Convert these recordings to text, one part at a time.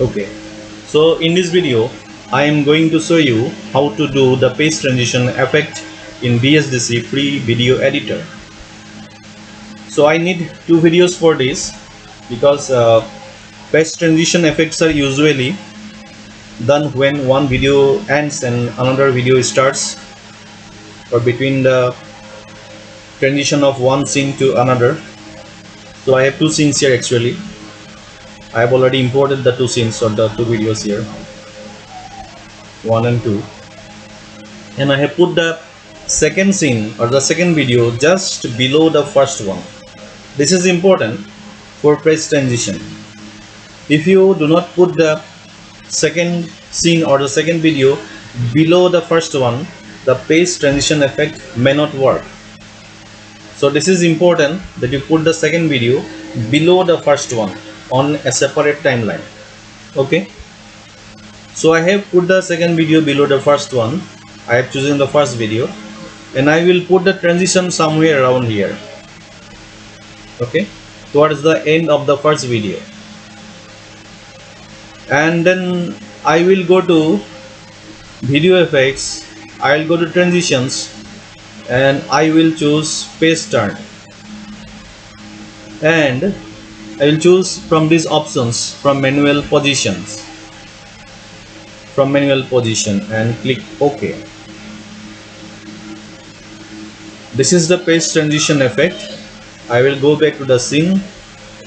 Okay, so in this video I am going to show you how to do the page transition effect in VSDC free video editor. So I need two videos for this because page transition effects are usually done when one video ends and another video starts, or between the transition of one scene to another. So I have two scenes here. Actually I have already imported the two scenes or the two videos here, 1 and 2, and I have put the second scene or the second video just below the first one. This is important for page transition. If you do not put the second scene or the second video below the first one, the page transition effect may not work. So this is important that you put the second video below the first one on a separate timeline. Okay, so I have put the second video below the first one. I have chosen the first video and I will put the transition somewhere around here, okay, towards the end of the first video. And then I will go to video effects, I will go to transitions, and I will choose page turn, and I will choose from these options from manual position and click OK. This is the page transition effect. I will go back to the scene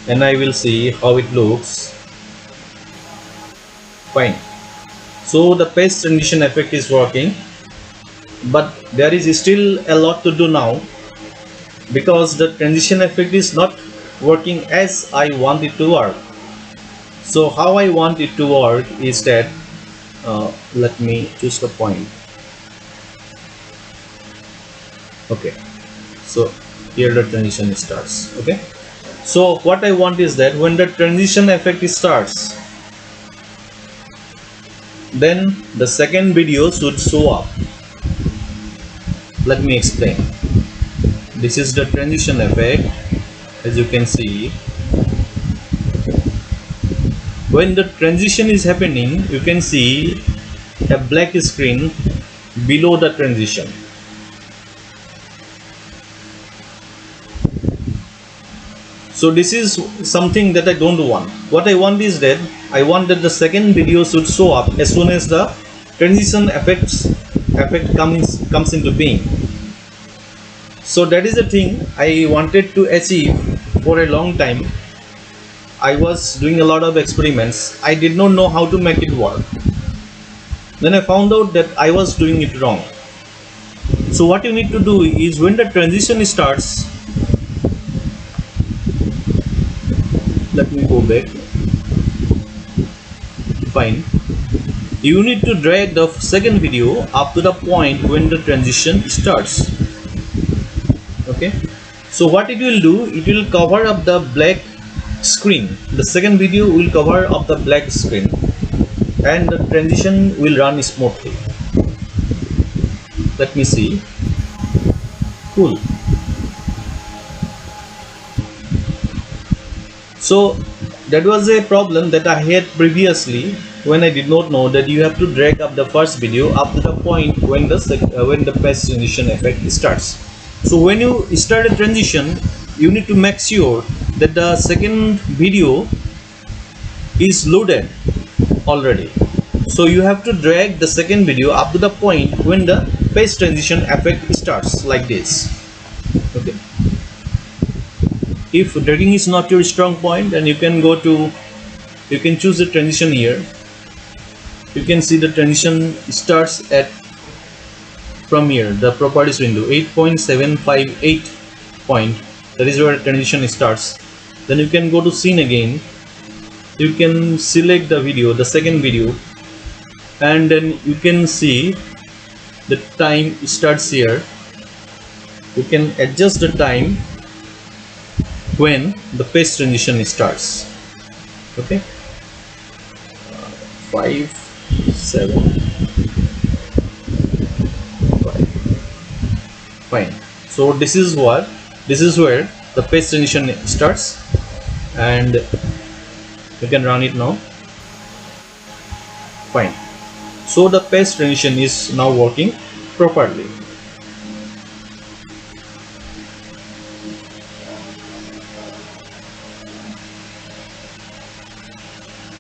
and I will see how it looks. Fine. So the page transition effect is working, but there is still a lot to do now because the transition effect is not working as I want it to work. So how I want it to work is that let me choose the point. Okay, so here the transition starts. Okay, so what I want is that when the transition effect starts, then the second video should show up. Let me explain. This is the transition effect. As you can see, when the transition is happening, you can see a black screen below the transition. So this is something that I don't want. What I want is that I want that the second video should show up as soon as the transition effect comes into being. So that is the thing I wanted to achieve for a long time. I was doing a lot of experiments. I did not know how to make it work. Then I found out that I was doing it wrong. So what you need to do is when the transition starts, let me go back. Fine. You need to drag the second video up to the point when the transition starts. Okay, so what it will do, it will cover up the black screen. The second video will cover up the black screen and the transition will run smoothly. Let me see. Cool. So that was a problem that I had previously when I did not know that you have to drag up the first video up to the point when the page transition effect starts. So when you start a transition, you need to make sure that the second video is loaded already. So you have to drag the second video up to the point when the page transition effect starts, like this. Okay. If dragging is not your strong point, then you can choose the transition here. You can see the transition starts at from here, the properties window, 8.758 point. That is where transition starts. Then you can go to scene again. You can select the video, the second video, and then you can see the time starts here. You can adjust the time when the page transition starts. Okay, 5, 7, 5. Fine. So this is where the page transition starts, and you can run it now. fine. So the paste transition is now working properly.